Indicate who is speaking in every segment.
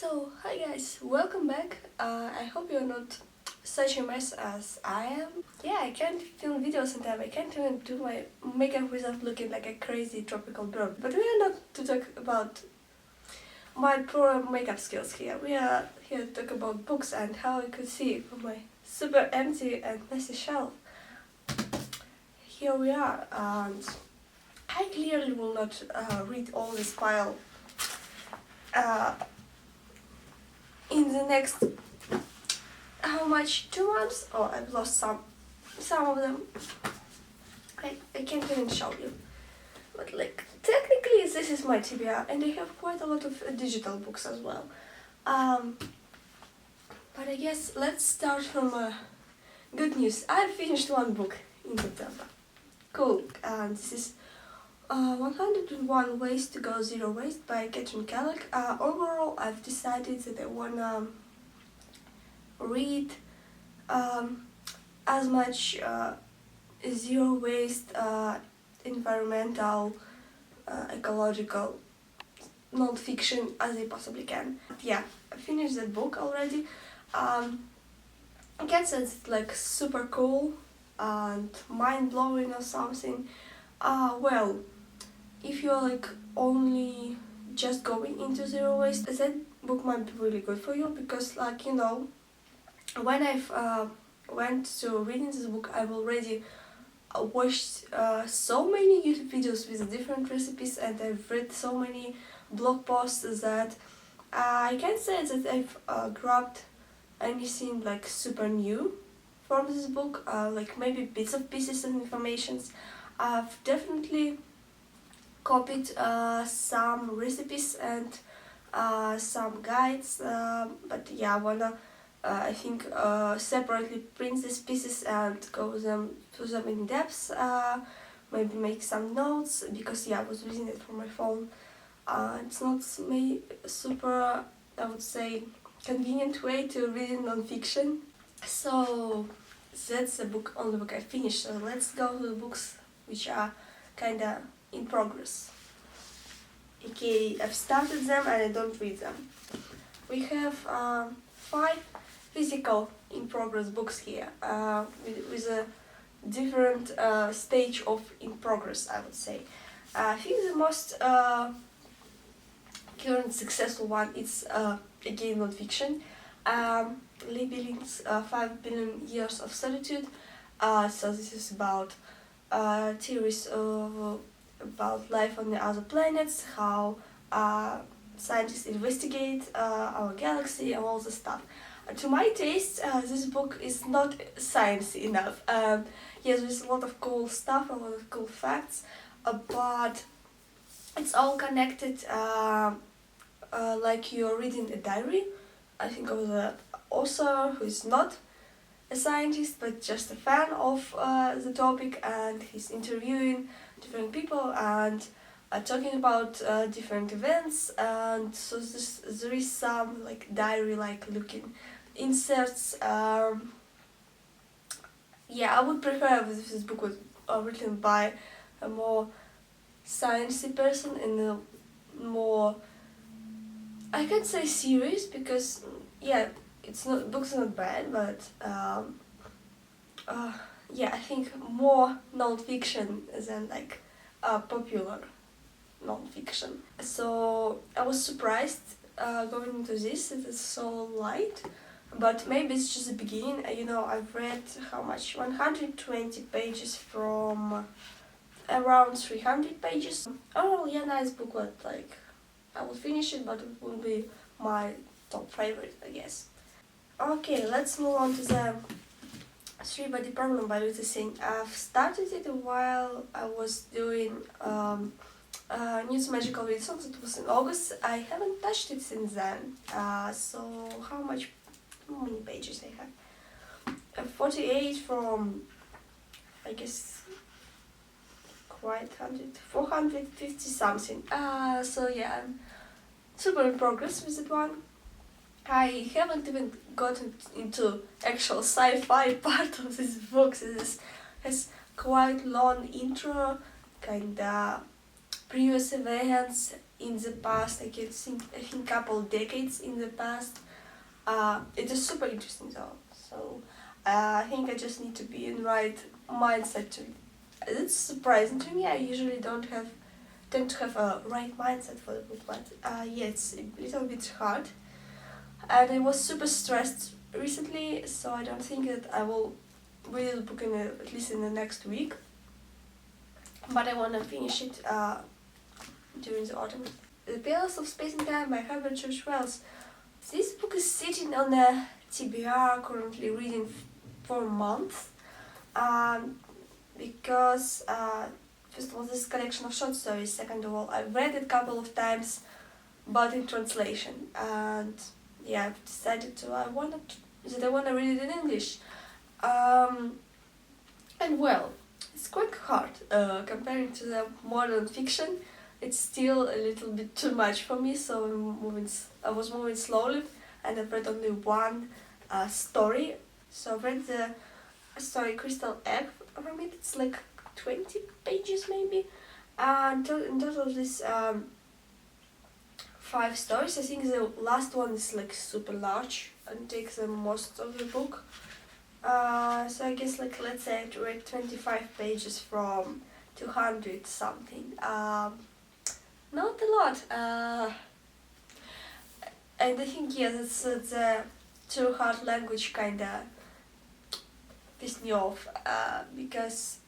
Speaker 1: So, hi guys, welcome back. I hope you're not such a mess as I am. Yeah, I can't film videos on time. I can't even do my makeup without looking like a crazy tropical bird. But we are not to talk about my poor makeup skills here. We are here to talk about books and how I could see from my super empty and messy shelf. Here we are, and I clearly will not read all this pile in the next, how much, 2 months? Oh, I've lost some of them. I can't even show you. But like, technically this is my TBR and I have quite a lot of digital books as well. But I guess let's start from good news. I finished one book in September. Cool. And this is 101 Ways to Go Zero Waste by Kathryn Kellogg. Overall, I've decided that I wanna read as much zero waste, environmental, ecological non-fiction as I possibly can. Yeah, I finished that book already. I can't say it's like super cool and mind-blowing or something. Well, if you're like only just going into zero waste, that book might be really good for you because, like, you know, when I've went to reading this book, I've already watched so many YouTube videos with different recipes, and I've read so many blog posts that I can't say that I've grabbed anything like super new from this book, like maybe bits of pieces of information. I've definitely copied some recipes and some guides, but yeah, I wanna I think separately print these pieces and go through them in depth, maybe make some notes, because yeah, I was using it for my phone. It's not super, I would say, convenient way to read non-fiction. So that's the only book I finished. So let's go to the books which are kinda in progress. Okay, I've started them and I don't read them. We have 5 physical in progress books here, with a different stage of in progress, I would say. I think the most current successful one is again non-fiction. Billings, 5 billion years of solitude. So this is about theories about life on the other planets, how scientists investigate our galaxy and all the stuff. To my taste, this book is not sciencey enough. Yes, there's a lot of cool stuff, a lot of cool facts, but it's all connected like you're reading a diary, I think, of the author who is not a scientist but just a fan of the topic, and he's interviewing different people and talking about different events, and so there is some like diary-like looking inserts. Yeah, I would prefer if this book was written by a more sciencey person and a more, I can't say serious, because yeah, books are not bad, but yeah, I think more non-fiction than like popular non-fiction. So I was surprised going into this, it is so light, but maybe it's just the beginning. You know, I've read how much, 120 pages from around 300 pages. Oh yeah, nice booklet, like I will finish it, but it will be my top favorite, I guess. Okay, let's move on to the Three-Body Problem by Luther Singh. I've started it while I was doing News Magical Read Songs. It was in August. I haven't touched it since then. So how many pages I have? 48 from, I guess, quite 450 something. So yeah, I'm super in progress with that one. I haven't even gotten into actual sci-fi part of this book. This has quite long intro, kinda previous events, in the past, I think couple decades in the past. It is super interesting though. So I think I just need to be in right mindset to. It's surprising to me. I usually tend to have a right mindset for the book, but yeah, it's a little bit hard. And I was super stressed recently, so I don't think that I will read the book at least in the next week. But I want to finish it during the autumn. The Pillars of Space and Time by Herbert George Wells. This book is sitting on a TBR, currently reading for a month, because first of all, this is a collection of short stories. Second of all, I've read it a couple of times, but in translation, and yeah, I've decided I want to read it in English. And well, it's quite hard comparing to the modern fiction. It's still a little bit too much for me, so I was moving slowly, and I've read only one story. So I've read the story Crystal Egg from it. It's like 20 pages maybe, and in total this 5 stories. I think the last one is like super large and takes the most of the book. So I guess like let's say I read 25 pages from 200 something. Not a lot. And I think yeah, that's the too hard language kinda pissed me off. Because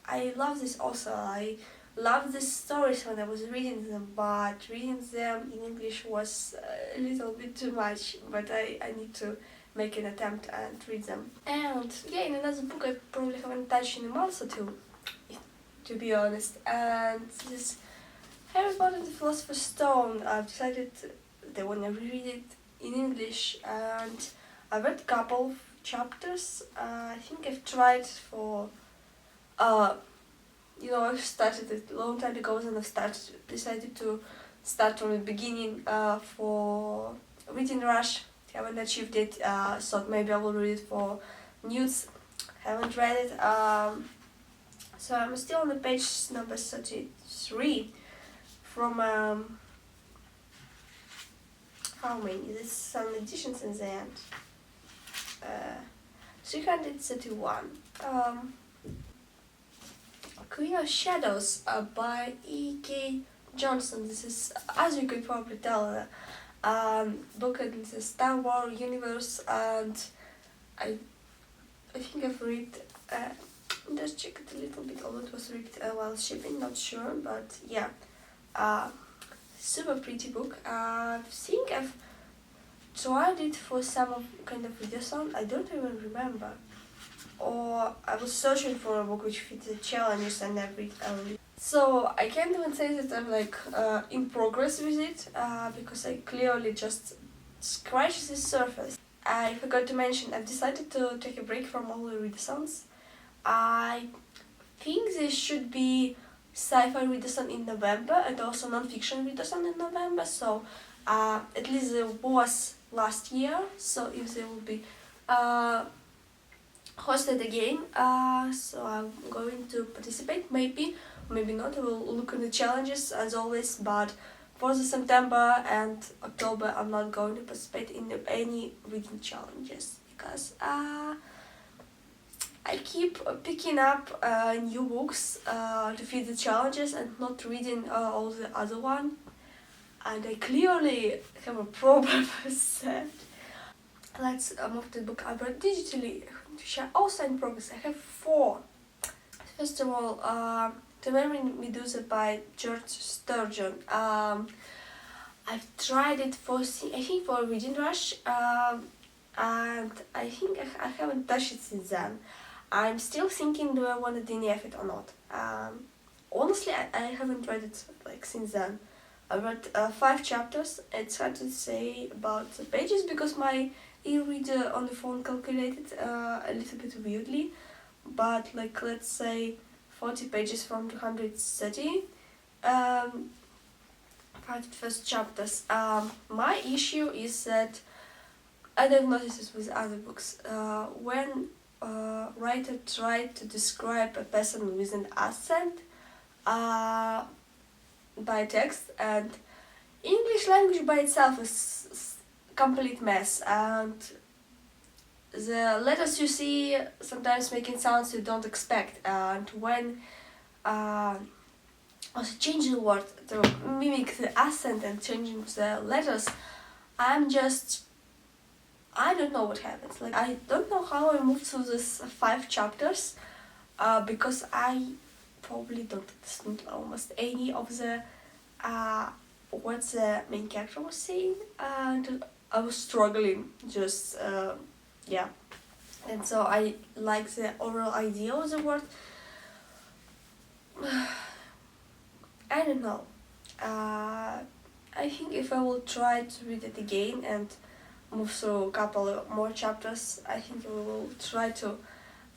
Speaker 1: I love this also. I loved the stories when I was reading them, but reading them in English was a little bit too much. But I need to make an attempt and read them. And yeah, in another book I probably haven't touched in a month or two, to be honest. And this Harry Potter and the Philosopher's Stone, I've decided that I want to reread it in English, and I've read a couple of chapters. I think I've tried for I've started it a long time ago, and I've decided to start from the beginning for Reading Rush. Haven't achieved it, so maybe I will read it for Newts. Haven't read it. So I'm still on the page number 33 from how many? There's some additions in the end. 331. Queen of Shadows by E.K. Johnston. This is, as you could probably tell, book in the Star Wars universe, and I think I've read, just check it a little bit, although it was read while shipping, not sure, but yeah, super pretty book. I think I've tried it for some kind of video sound, I don't even remember, or I was searching for a book which fits the challenges and everything. So I can't even say that I'm like in progress with it, because I clearly just scratched the surface. I forgot to mention, I've decided to take a break from all the readathons. I think there should be sci-fi readathon in November and also non-fiction readathon in November. So at least there was last year. So if there will be hosted again, so I'm going to participate, maybe not. I will look at the challenges as always, but for the September and October I'm not going to participate in any reading challenges, because I keep picking up new books to fit the challenges and not reading all the other one, and I clearly have a problem with that. Let's move to the book I read digitally, which are also in progress. I have 4. First of all, The Medusa by George Sturgeon. I've tried it for a Reading Rush, and I think I haven't touched it since then. I'm still thinking, do I want to DNF it or not? Honestly, I haven't read it like since then. I read 5 chapters. It's hard to say about the pages because my e-reader on the phone calculated a little bit weirdly, but like let's say 40 pages from 230. 5 first chapters. My issue is that, and I've noticed this with other books, when writer tried to describe a person with an accent, by text, and English language by itself is complete mess, and the letters you see sometimes making sounds you don't expect, and when also changing the word to mimic the accent and changing the letters, I don't know what happens. Like, I don't know how I moved through this 5 chapters, because I probably don't understand almost any of the what the main character was saying, and I was struggling just yeah. And so I like the overall idea of the word. I don't know. I think if I will try to read it again and move through a couple of more chapters, I think I will try to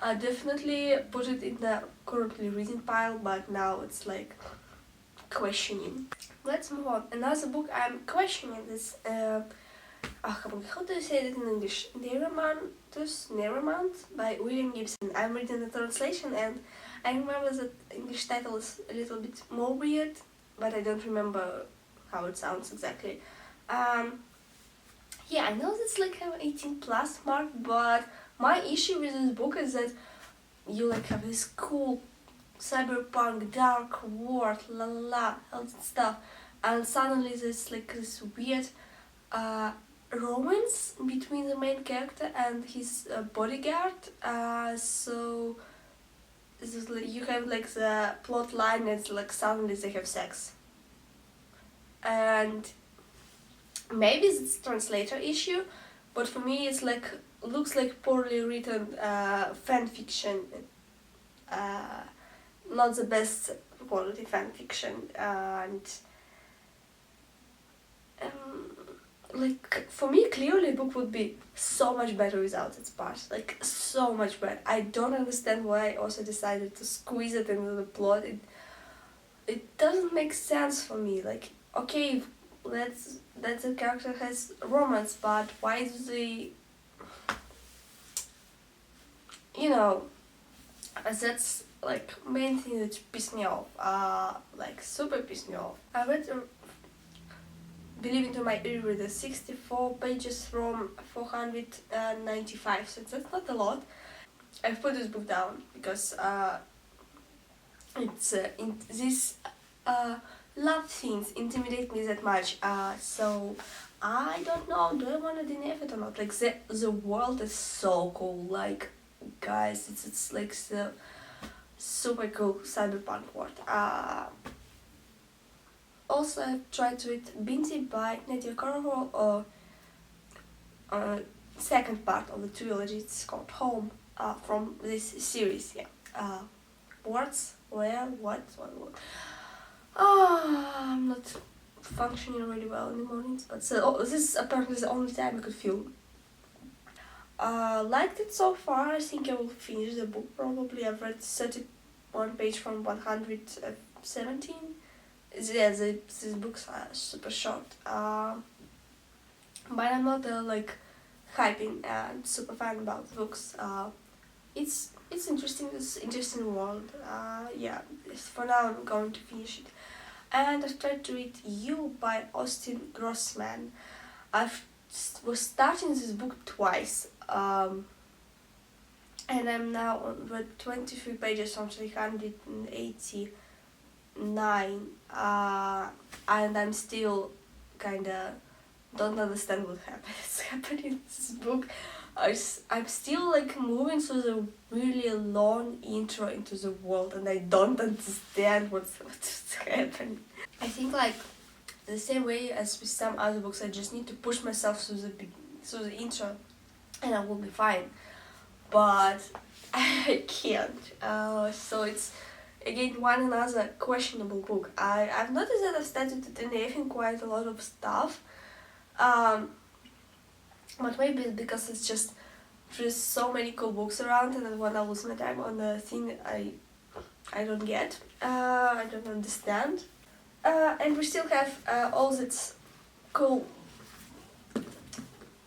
Speaker 1: definitely put it in the currently reading pile, but now it's like questioning. Let's move on. Another book I'm questioning is how do you say that in English? Neuromancer by William Gibson. I'm reading the translation and I remember that English title is a little bit more weird, but I don't remember how it sounds exactly. Yeah, I know that's like an 18+ mark, but my issue with this book is that you like have this cool cyberpunk dark world, all that stuff, and suddenly there's like this weird romance between the main character and his bodyguard. So this is like, you have like the plot line, it's like suddenly they have sex, and maybe it's a translator issue, but for me it's like looks like poorly written fanfiction, not the best quality fanfiction, and like for me clearly a book would be so much better without its parts, like so much better. I don't understand why I also decided to squeeze it into the plot. It doesn't make sense for me. Like, okay, that the character has romance, but why do they, you know, that's like main thing that pissed me off, like super pissed me off. I read Believe It to My e-reader, 64 pages from 495, so that's not a lot. I've put this book down because it's these love things intimidate me that much. So I don't know, do I want to DNF it or not? Like the world is so cool. Like, guys, it's like the super cool cyberpunk world. Also, I tried to read Binti by Nnedi Okorafor, or second part of the trilogy. It's called Home, from this series. Yeah. Words, where, what. I'm not functioning really well in the mornings, but this is apparently the only time I could feel. Liked it so far. I think I will finish the book probably. I've read 31 page from 117. Yeah, these books are super short. But I'm not like hyping and super fan about the books. It's interesting. It's interesting world. Yeah. For now, I'm going to finish it. And I've tried to read You by Austin Grossman. Was starting this book twice. And I'm now on the 23 pages from 389. And I'm still kinda don't understand what is happening in this book. I'm still like moving through the really long intro into the world, and I don't understand what's happening. I think like the same way as with some other books, I just need to push myself through the intro, and I will be fine. But I can't. So it's again another questionable book. I've noticed that I've started to DNFing quite a lot of stuff. But maybe it's because it's just there's so many cool books around, and then when I lose my time on a thing I don't get, I don't understand. And we still have all these cool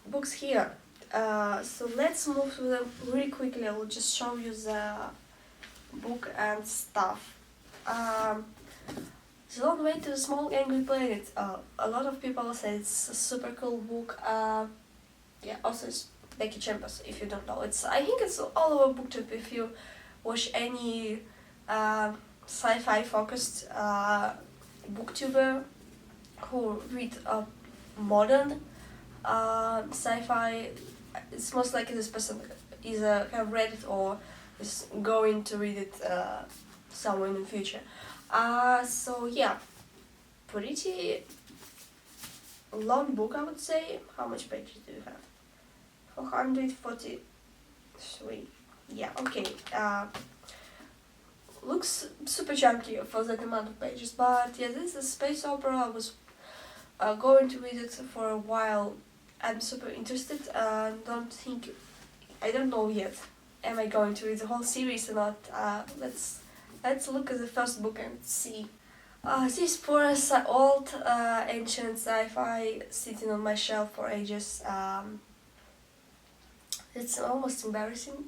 Speaker 1: books here. So let's move through them really quickly. I will just show you the book and stuff. The Long Way to the Small Angry Planet. A lot of people say it's a super cool book. Yeah, also it's Becky Chambers, if you don't know. I think it's all over booktube. If you watch any sci-fi focused booktuber who read modern sci-fi, it's most likely this person either have read it or is going to read it somewhere in the future. So yeah, pretty long book, I would say. How much pages do you have? 443. Yeah, okay. Looks super chunky for that amount of pages, but yeah, this is a space opera. I was going to read it for a while. I'm super interested. I don't know yet. Am I going to read the whole series or not? Let's look at the first book and see. This poor old ancient sci-fi sitting on my shelf for ages. It's almost embarrassing.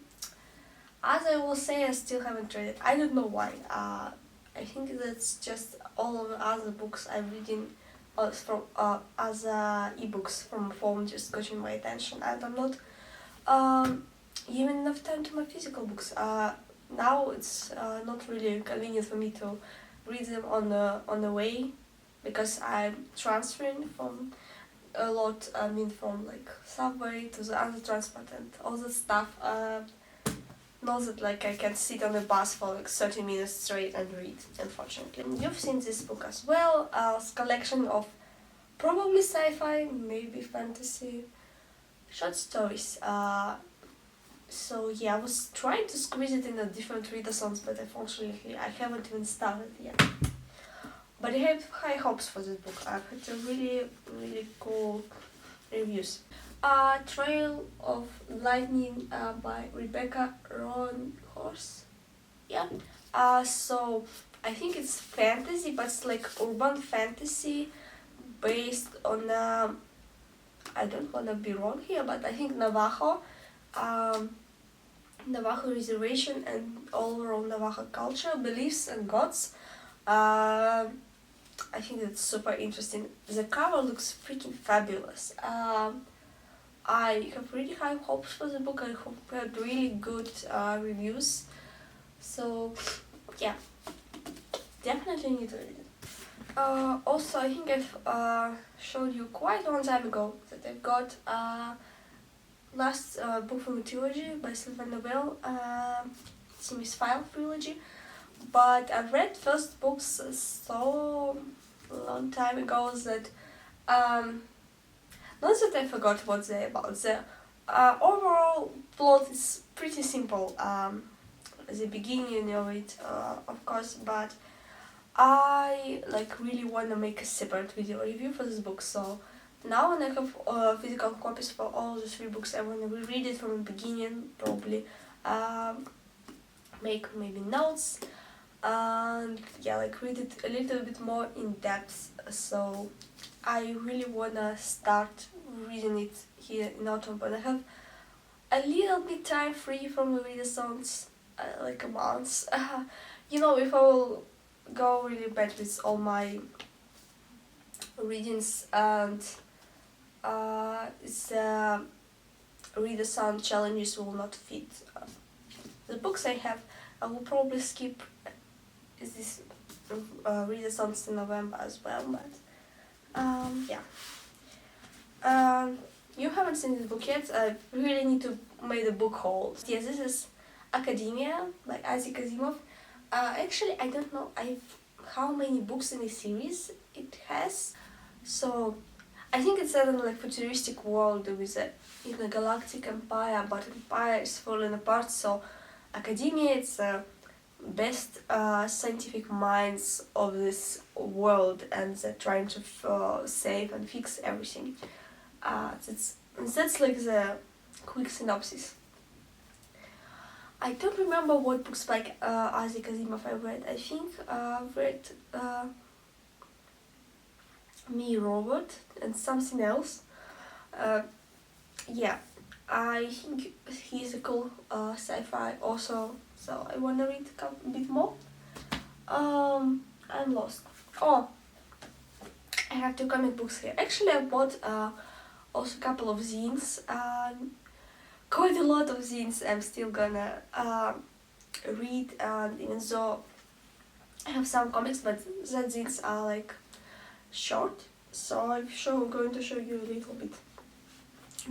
Speaker 1: As I will say, I still haven't read it. I don't know why. I think that's just all of the other books I'm reading from as ebooks from phone just catching my attention, and I'm not giving enough time to my physical books. Now it's not really convenient for me to read them on the way, because I'm transferring from a lot. I mean, from like subway to the other transport and all that stuff. Not that like I can sit on the bus for like 30 minutes straight and read, unfortunately. You've seen this book as well. It's a collection of probably sci-fi, maybe fantasy, short stories. So yeah, I was trying to squeeze it in a different readathons, but unfortunately I haven't even started yet. But I have high hopes for this book. I've had a really cool reviews. Trail of Lightning by Rebecca Roanhorse. Yeah. So I think it's fantasy, but it's like urban fantasy based on I don't wanna be wrong here, but I think Navajo reservation and all around Navajo culture, beliefs and gods. I think it's super interesting. The cover looks freaking fabulous. I have really high hopes for the book. I hope we had really good reviews. So yeah, definitely need to read it. Also, I think I've showed you quite a long time ago that I've got last book from a trilogy by Sylvain Neuvel, Simis File trilogy. But I've read first books so long time ago that not that I forgot what they're about. The overall plot is pretty simple. The beginning of it, of course, but I like really want to make a separate video review for this book. So now when I have physical copies for all the 3 books, I want to reread it from the beginning, probably make maybe notes, and yeah, like read it a little bit more in depth. So I really wanna start reading it here in autumn, but I have a little bit time free from the readathons, like a month. You know, if I will go really bad with all my readings and readathon challenges will not fit the books I have, I will probably skip this readathons in November as well, but yeah. You haven't seen this book yet. I really need to make the book haul. Yeah, this is Academia by Isaac Asimov. Actually, I don't know how many books in the series it has. So I think it's set in like futuristic world with a galactic empire, but empire is falling apart. So Academia, it's best scientific minds of this world, and they're trying to save and fix everything. That's like the quick synopsis. I don't remember what books by Isaac Asimov I read. I think I've read Me, Robot and something else. Yeah, I think he's a cool sci-fi also, so I want to read a bit more. I'm lost. Oh, I have 2 comic books here. Actually, I bought also a couple of zines. Quite a lot of zines I'm still gonna read, and even though I have some comics, but the zines are like short, so I'm going to show you a little bit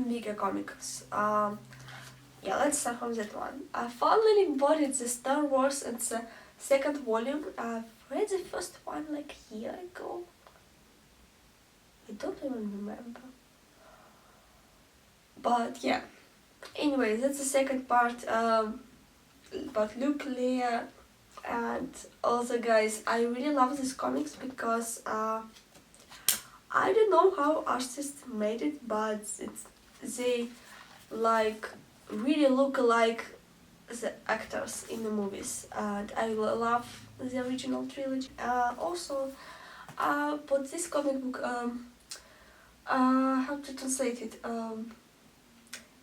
Speaker 1: bigger comics. Yeah, let's start from that one. I finally bought it, the Star Wars, and the 2nd volume. I've read the first one like a year ago. I don't even remember. But yeah. Anyway, that's the 2nd part about Luke, Leia, and all the guys. I really love these comics because I don't know how artists made it, but they like really look like the actors in the movies, and I love the original trilogy. Also, but this comic book, how to translate it,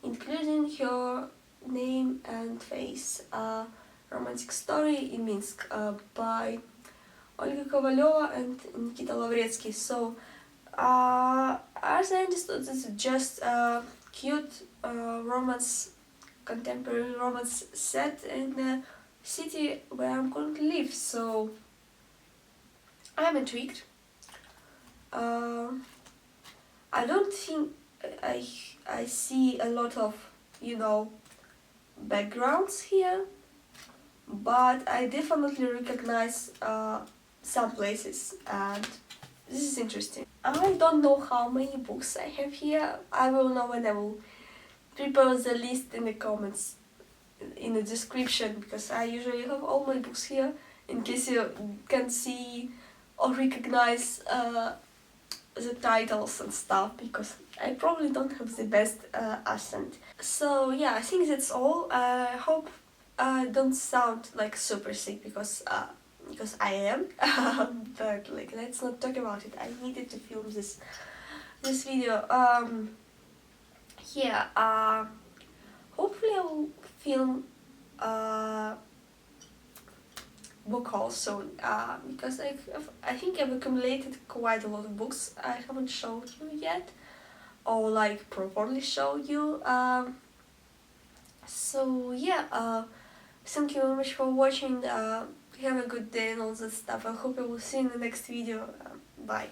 Speaker 1: including her name and face, romantic story in Minsk, by Olga Kovaleva and Nikita Lavretsky. So, as I understood, this is just a cute romance, contemporary romance set in the city where I'm currently live. So, I'm intrigued. I don't think I see a lot of, backgrounds here, but I definitely recognize some places, and this is interesting. I don't know how many books I have here. I will know when I will prepare the list in the comments, in the description, because I usually have all my books here in case you can see or recognize the titles and stuff, because I probably don't have the best accent. So yeah, I think that's all. I hope I don't sound like super sick, because I am. But like, let's not talk about it. I needed to film this video. Yeah. Hopefully I will film book haul soon, because I think I've accumulated quite a lot of books I haven't shown you yet, or like properly show you. So yeah, thank you very much for watching. Have a good day and all that stuff. I hope I will see you in the next video. Bye.